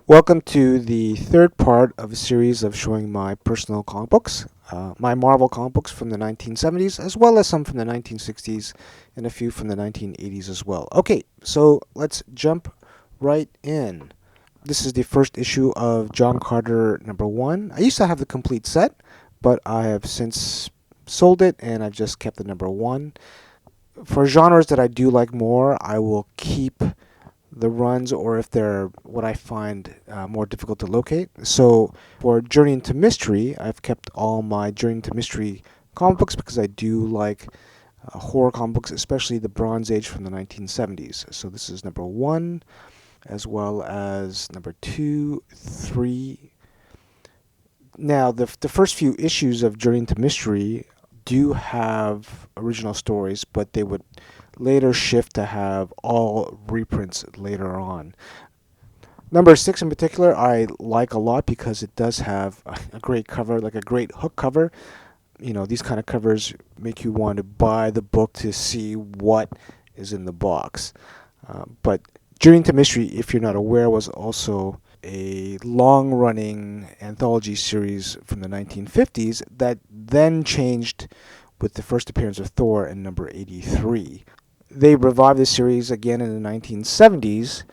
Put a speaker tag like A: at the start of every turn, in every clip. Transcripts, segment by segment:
A: Welcome to the third part of a series of showing my personal comic books, my Marvel comic books from the 1970s, as well as some from the 1960s and a few from the 1980s as well. Okay, so let's jump right in. This is the first issue of John Carter #1. I used to have the complete set, but I have since sold it and I've just kept the #1. For genres that I do like more, I will keep the runs, or if they're what I find more difficult to locate. So for Journey into Mystery, I've kept all my Journey into Mystery comic books because I do like horror comic books, especially the Bronze Age from the 1970s. So this is #1, as well as #2, 3. Now, the first few issues of Journey into Mystery do have original stories, but they would later shift to have all reprints later on. #6 in particular, I like a lot because it does have a great cover, like a great hook cover. You know, these kind of covers make you want to buy the book to see what is in the box. But Journey into Mystery, if you're not aware, was also a long-running anthology series from the 1950s that then changed with the first appearance of Thor in #83. They revived the series again in the 1970s,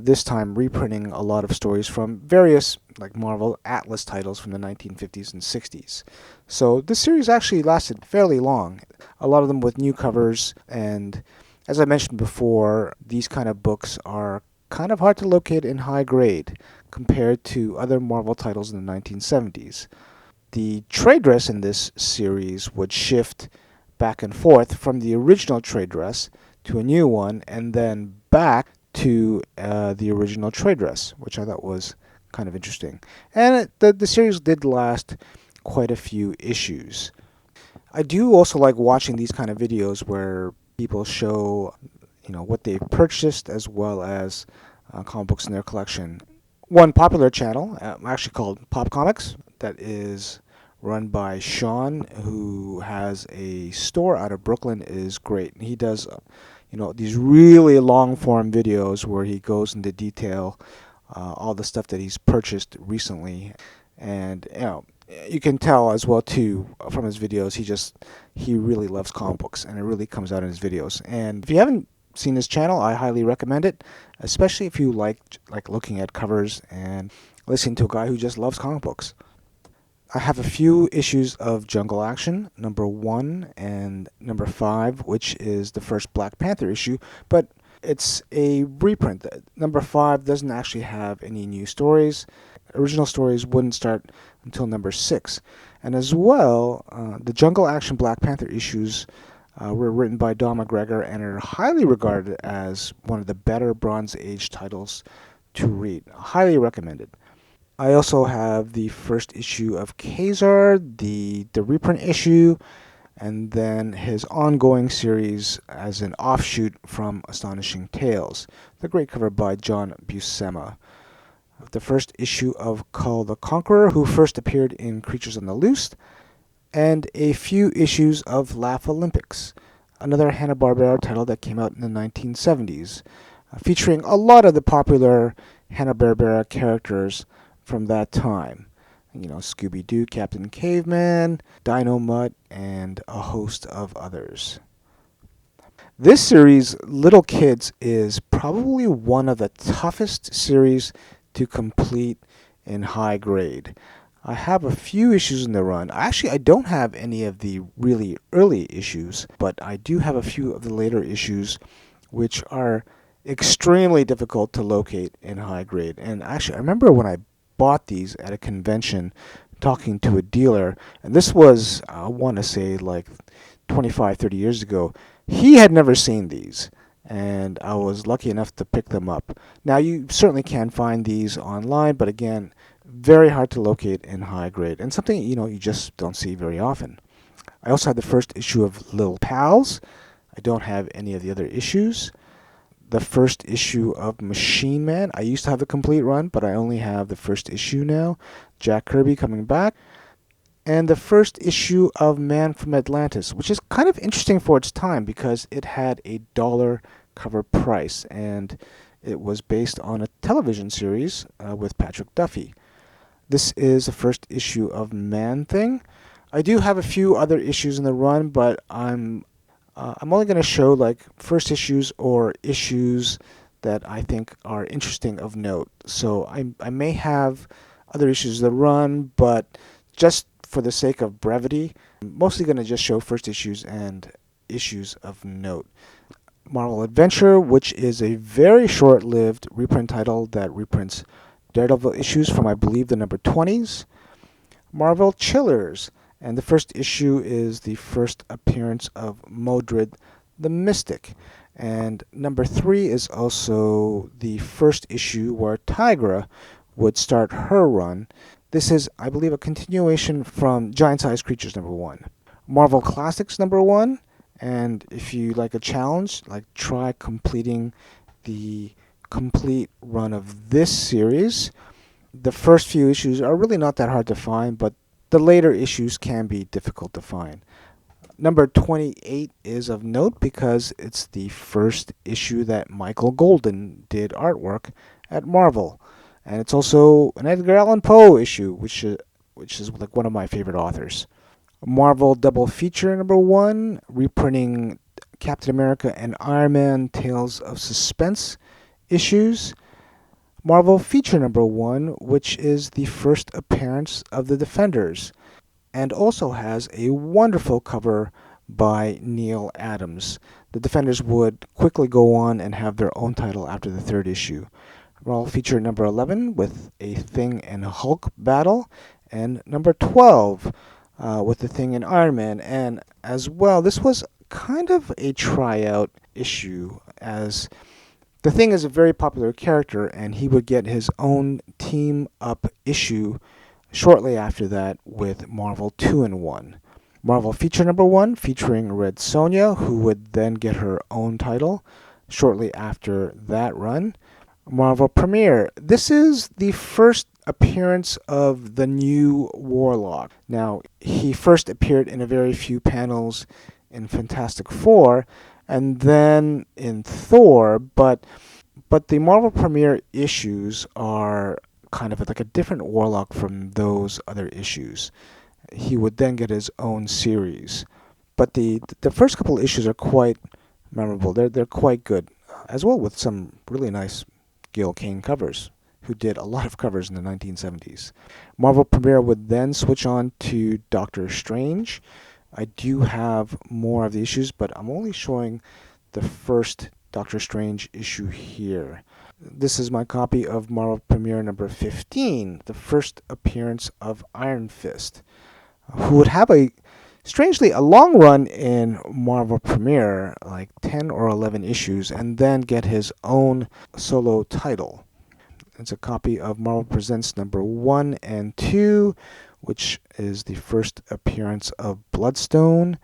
A: this time reprinting a lot of stories from various like Marvel Atlas titles from the 1950s and 60s. So this series actually lasted fairly long, a lot of them with new covers, and as I mentioned before, these kind of books are kind of hard to locate in high grade compared to other Marvel titles in the 1970s. The trade dress in this series would shift back and forth from the original trade dress to a new one, and then back to the original trade dress, which I thought was kind of interesting. And the series did last quite a few issues. I do also like watching these kind of videos where people show, what they've purchased as well as comic books in their collection. One popular channel, actually called Pop Comics, that is run by Sean, who has a store out of Brooklyn, is great. He does, these really long form videos where he goes into detail all the stuff that he's purchased recently, and you can tell as well too from his videos. He really loves comic books, and it really comes out in his videos. And if you haven't seen his channel, I highly recommend it, especially if you like looking at covers and listening to a guy who just loves comic books. I have a few issues of Jungle Action, #1 and #5, which is the first Black Panther issue, but it's a reprint. #5 doesn't actually have any new stories. Original stories wouldn't start until #6. And as well, the Jungle Action Black Panther issues were written by Don McGregor and are highly regarded as one of the better Bronze Age titles to read. Highly recommended. I also have the first issue of Kazar, the reprint issue, and then his ongoing series as an offshoot from Astonishing Tales, the great cover by John Buscema. The first issue of Kull the Conqueror, who first appeared in Creatures on the Loose, and a few issues of Laugh Olympics, another Hanna Barbera title that came out in the 1970s, featuring a lot of the popular Hanna Barbera characters from that time. Scooby-Doo, Captain Caveman, Dino Mutt, and a host of others. This series, Little Kids, is probably one of the toughest series to complete in high grade. I have a few issues in the run. Actually, I don't have any of the really early issues, but I do have a few of the later issues, which are extremely difficult to locate in high grade. And actually, I remember when I bought these at a convention talking to a dealer, and this was, I want to say, like 25, 30 years ago. He had never seen these, and I was lucky enough to pick them up. Now, you certainly can find these online, but again, very hard to locate in high grade, and something, you just don't see very often. I also had the first issue of Little Pals. I don't have any of the other issues. The first issue of Machine Man. I used to have the complete run, but I only have the first issue now. Jack Kirby coming back. And the first issue of Man from Atlantis, which is kind of interesting for its time because it had a dollar cover price. And It was based on a television series with Patrick Duffy. This is the first issue of Man-Thing. I do have a few other issues in the run, but I'm only going to show like first issues or issues that I think are interesting of note. So I may have other issues of the run, but just for the sake of brevity, I'm mostly going to just show first issues and issues of note. Marvel Adventure, which is a very short-lived reprint title that reprints Daredevil issues from, I believe, the number 20s. Marvel Chillers, and the first issue is the first appearance of Modred the Mystic. And number 3 is also the first issue where Tigra would start her run. This is, I believe, a continuation from Giant-Sized Creatures number 1. Marvel Classics number 1, and if you like a challenge, like try completing the complete run of this series. The first few issues are really not that hard to find, but the later issues can be difficult to find. Number 28 is of note because it's the first issue that Michael Golden did artwork at Marvel. And it's also an Edgar Allan Poe issue, which is like one of my favorite authors. Marvel Double Feature number 1, reprinting Captain America and Iron Man Tales of Suspense issues. Marvel Feature number 1, which is the first appearance of the Defenders, and also has a wonderful cover by Neil Adams. The Defenders would quickly go on and have their own title after the third issue. Marvel Feature number 11 with a Thing and Hulk battle, and number 12 with the Thing and Iron Man. And as well, this was kind of a tryout issue, as the Thing is a very popular character, and he would get his own team-up issue shortly after that with Marvel 2-in-1. Marvel Feature number 1 featuring Red Sonja, who would then get her own title shortly after that run. Marvel Premiere. This is the first appearance of the new Warlock. Now, he first appeared in a very few panels in Fantastic Four, and then in Thor, but the Marvel Premiere issues are kind of like a different Warlock from those other issues. He would then get his own series, but the first couple of issues are quite memorable. They're quite good, as well, with some really nice Gil Kane covers, who did a lot of covers in the 1970s. Marvel Premiere would then switch on to Doctor Strange. I do have more of the issues, but I'm only showing the first Doctor Strange issue here. This is my copy of Marvel Premiere number 15, the first appearance of Iron Fist, who would have strangely, a long run in Marvel Premiere, like 10 or 11 issues, and then get his own solo title. It's a copy of Marvel Presents number 1 and 2, which is the first appearance of Bloodstone.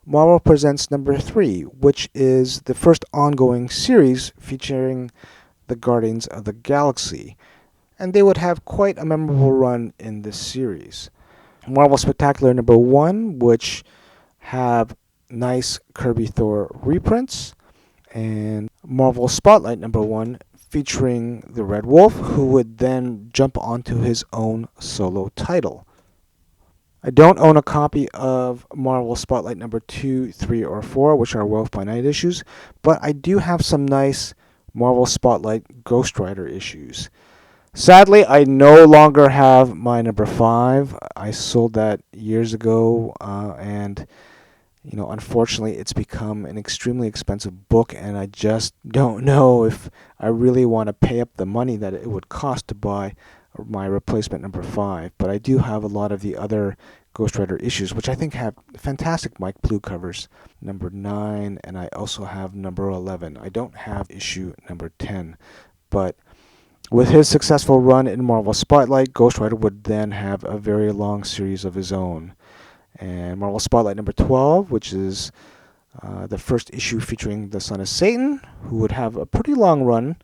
A: Marvel Presents number 3, which is the first ongoing series featuring the Guardians of the Galaxy. And they would have quite a memorable run in this series. Marvel Spectacular number 1, which have nice Kirby Thor reprints. And Marvel Spotlight number 1, featuring the Red Wolf, who would then jump onto his own solo title. I don't own a copy of Marvel Spotlight number 2, 3, or 4, which are Wolf by Night issues, but I do have some nice Marvel Spotlight Ghost Rider issues. Sadly, I no longer have my number 5. I sold that years ago, and unfortunately, it's become an extremely expensive book, and I just don't know if I really want to pay up the money that it would cost to buy my replacement number 5. But I do have a lot of the other Ghost Rider issues, which I think have fantastic Mike Blue covers, number 9, and I also have number 11. I don't have issue number 10, but with his successful run in Marvel Spotlight, Ghost Rider would then have a very long series of his own. And Marvel Spotlight number 12, which is the first issue featuring the Son of Satan, who would have a pretty long run,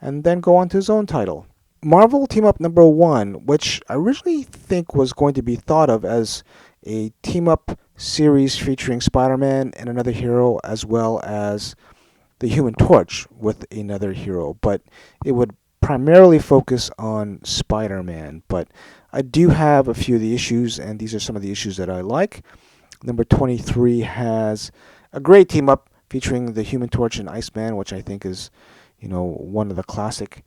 A: and then go on to his own title. Marvel Team Up number 1, which I originally think was going to be thought of as a team-up series featuring Spider-Man and another hero, as well as the Human Torch with another hero, but it would primarily focus on Spider-Man. But I do have a few of the issues, and these are some of the issues that I like. Number 23 has a great team up featuring the Human Torch and Iceman, which I think is, one of the classic,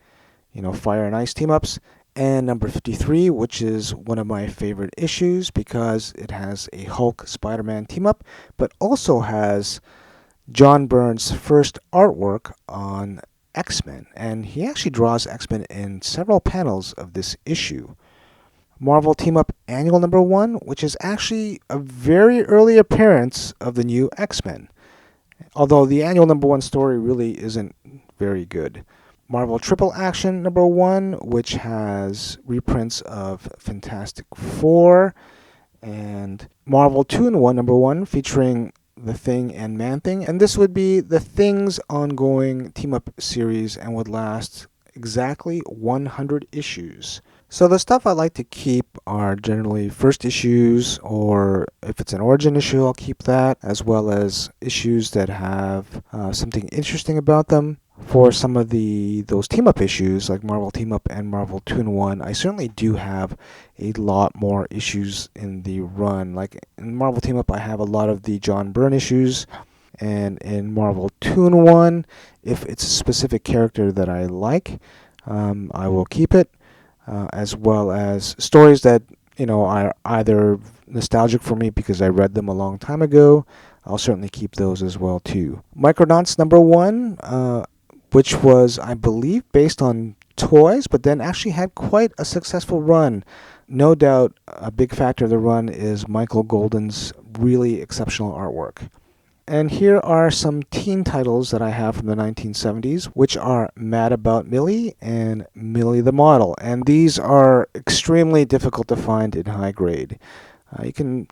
A: fire and ice team ups. And number 53, which is one of my favorite issues because it has a Hulk Spider-Man team up, but also has John Byrne's first artwork on X-Men, and he actually draws X-Men in several panels of this issue. Marvel Team Up Annual Number 1, which is actually a very early appearance of the new X-Men, although the Annual Number 1 story really isn't very good. Marvel Triple Action Number 1, which has reprints of Fantastic Four, and Marvel 2-in-1 Number 1 featuring The Thing and Man-Thing, and this would be the Thing's ongoing team-up series and would last exactly 100 issues. So the stuff I like to keep are generally first issues, or if it's an origin issue, I'll keep that, as well as issues that have something interesting about them. For some of those team-up issues, like Marvel Team-Up and Marvel 2-in-1, I certainly do have a lot more issues in the run. Like in Marvel Team-Up, I have a lot of the John Byrne issues, and in Marvel 2-in-1, if it's a specific character that I like, I will keep it, as well as stories that are either nostalgic for me because I read them a long time ago. I'll certainly keep those as well too. Micronauts Number 1, which was, I believe, based on toys, but then actually had quite a successful run. No doubt a big factor of the run is Michael Golden's really exceptional artwork. And here are some teen titles that I have from the 1970s, which are Mad About Millie and Millie the Model. And these are extremely difficult to find in high grade. You can,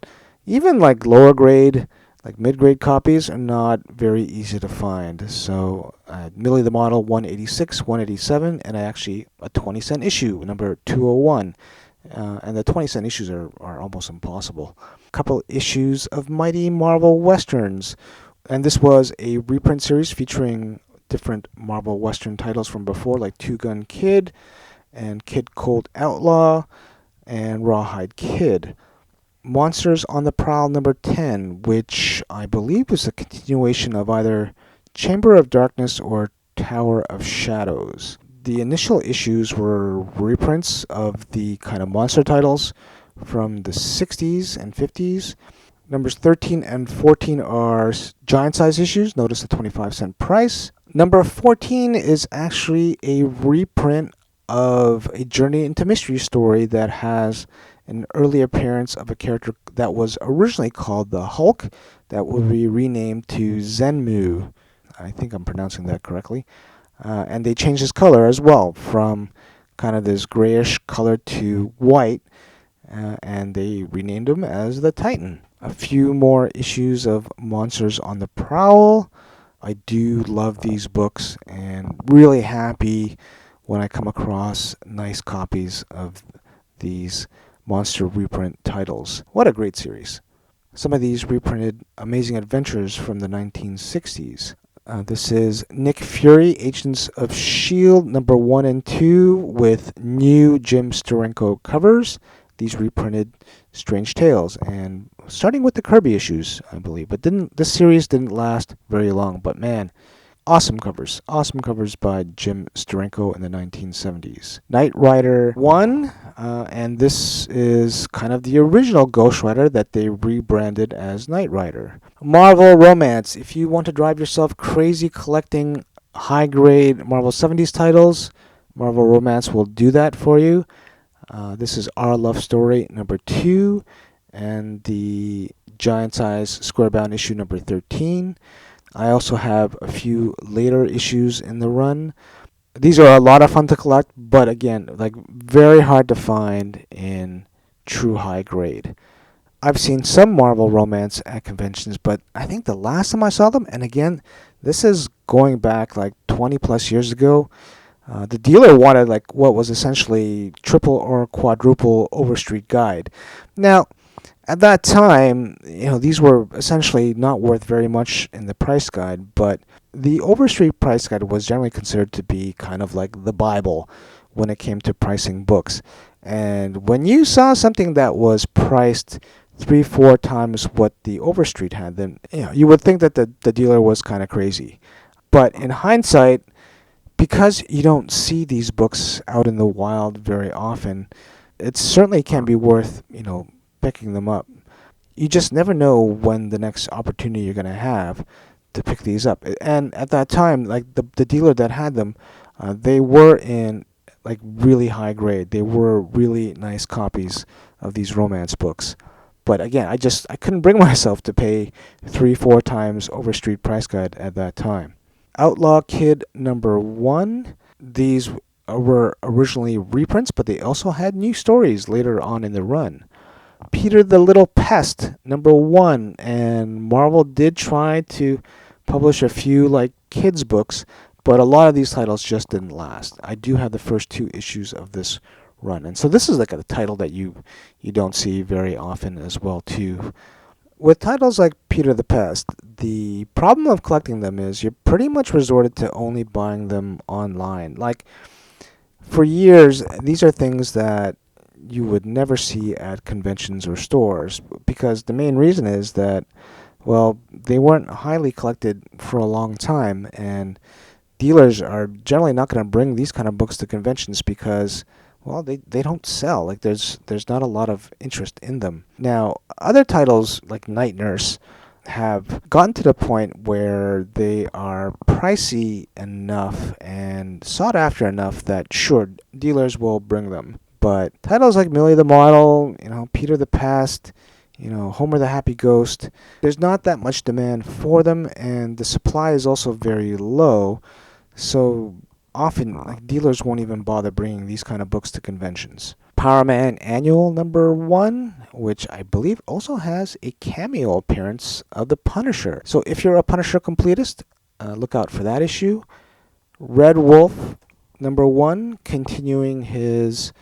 A: even like lower grade, like mid-grade copies are not very easy to find. So Millie the Model 186, 187, and actually a 20-cent issue, number 201. And the 20-cent issues are almost impossible. A couple issues of Mighty Marvel Westerns. And this was a reprint series featuring different Marvel Western titles from before, like Two Gun Kid and Kid Colt Outlaw and Rawhide Kid. Monsters on the Prowl number 10, which I believe was a continuation of either Chamber of Darkness or Tower of Shadows. The initial issues were reprints of the kind of monster titles from the 60s and 50s. Numbers 13 and 14 are giant size issues. Notice the 25-cent price. Number 14 is actually a reprint of a Journey into Mystery story that has an early appearance of a character that was originally called the Hulk, that will be renamed to Zenmu. I think I'm pronouncing that correctly. And they changed his color as well from kind of this grayish color to white, and they renamed him as the Titan. A few more issues of Monsters on the Prowl. I do love these books and really happy when I come across nice copies of these monster reprint titles. What a great series. Some of these reprinted Amazing Adventures from the 1960s. This is Nick Fury, Agents of S.H.I.E.L.D. number 1 and 2 with new Jim Steranko covers. These reprinted Strange Tales, and starting with the Kirby issues, I believe. But this series didn't last very long, but man, awesome covers by Jim Steranko in the 1970s. Knight Rider 1, and this is kind of the original Ghost Rider that they rebranded as Knight Rider. Marvel Romance, if you want to drive yourself crazy collecting high-grade Marvel 70s titles, Marvel Romance will do that for you. This is Our Love Story number 2, and the giant size square-bound issue number 13. I also have a few later issues in the run. These are a lot of fun to collect, but again, like very hard to find in true high grade. I've seen some Marvel Romance at conventions, but I think the last time I saw them, and again, this is going back like 20 plus years ago, the dealer wanted like what was essentially triple or quadruple Overstreet Guide. Now, At that time, these were essentially not worth very much in the price guide, but the Overstreet price guide was generally considered to be kind of like the Bible when it came to pricing books. And when you saw something that was priced 3, 4 times what the Overstreet had, then you would think that the dealer was kind of crazy. But in hindsight, because you don't see these books out in the wild very often, it certainly can be worth, picking them up. You just never know when the next opportunity you're going to have to pick these up. And at that time, like the dealer that had them, they were in like really high grade. They were really nice copies of these romance books. But again, I couldn't bring myself to pay 3, 4 times Overstreet price guide at that time. Outlaw Kid #1. These were originally reprints, but they also had new stories later on in the run. Peter the Little Pest #1, and Marvel did try to publish a few like kids books, but a lot of these titles just didn't last. I do have the first 2 issues of this run, and so this is like a title that you don't see very often as well too. With titles like Peter the Pest, the problem of collecting them is you're pretty much resorted to only buying them online. Like, for years, these are things that you would never see at conventions or stores, because the main reason is that, well, they weren't highly collected for a long time, and dealers are generally not going to bring these kind of books to conventions because, well, they don't sell. Like, there's not a lot of interest in them. Now, other titles like Night Nurse have gotten to the point where they are pricey enough and sought after enough that sure, dealers will bring them. But titles like Millie the Model, Peter the Past, Homer the Happy Ghost, there's not that much demand for them, and the supply is also very low. So often, like, dealers won't even bother bringing these kind of books to conventions. Power Man Annual #1, which I believe also has a cameo appearance of the Punisher. So if you're a Punisher completist, look out for that issue. Red Wolf #1, continuing his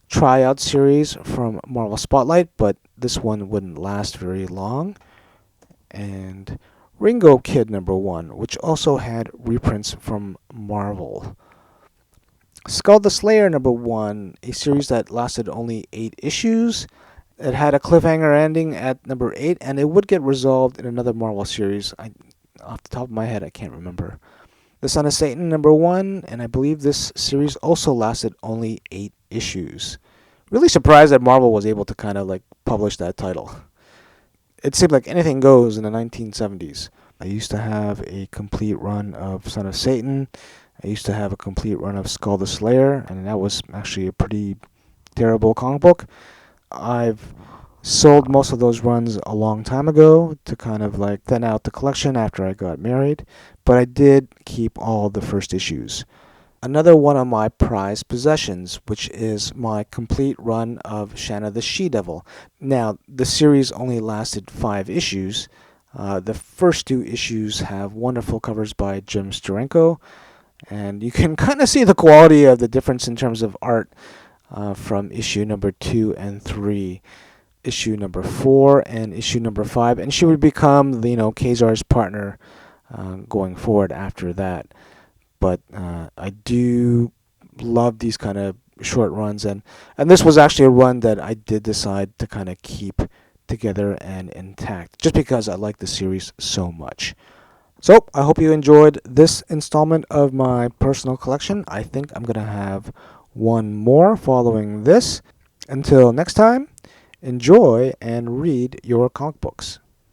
A: tryout series from Marvel Spotlight, but this one wouldn't last very long. And Ringo Kid #1, which also had reprints from Marvel. Skull the Slayer #1, a series that lasted only 8 issues. It had a cliffhanger ending at #8, and it would get resolved in another Marvel series. Off the top of my head, I can't remember. The Son of Satan #1, and I believe this series also lasted only 8 issues. Really surprised that Marvel was able to kind of like publish that title. It seemed like anything goes in the 1970s. I used to have a complete run of Son of Satan. I used to have a complete run of Skull the Slayer, and that was actually a pretty terrible comic book. I've sold most of those runs a long time ago to kind of like thin out the collection after I got married, but I did keep all the first issues. Another one of my prized possessions, which is my complete run of Shanna the She-Devil. Now, the series only lasted 5 issues. The first 2 issues have wonderful covers by Jim Steranko, and you can kind of see the quality of the difference in terms of art from issue #2 and 3. Issue #4 and issue #5, and she would become Kazar's partner going forward after that. But I do love these kind of short runs, and this was actually a run that I did decide to kind of keep together and intact, just because I like the series so much. So I hope you enjoyed this installment of my personal collection. I think I'm going to have one more following this. Until next time, enjoy and read your comic books.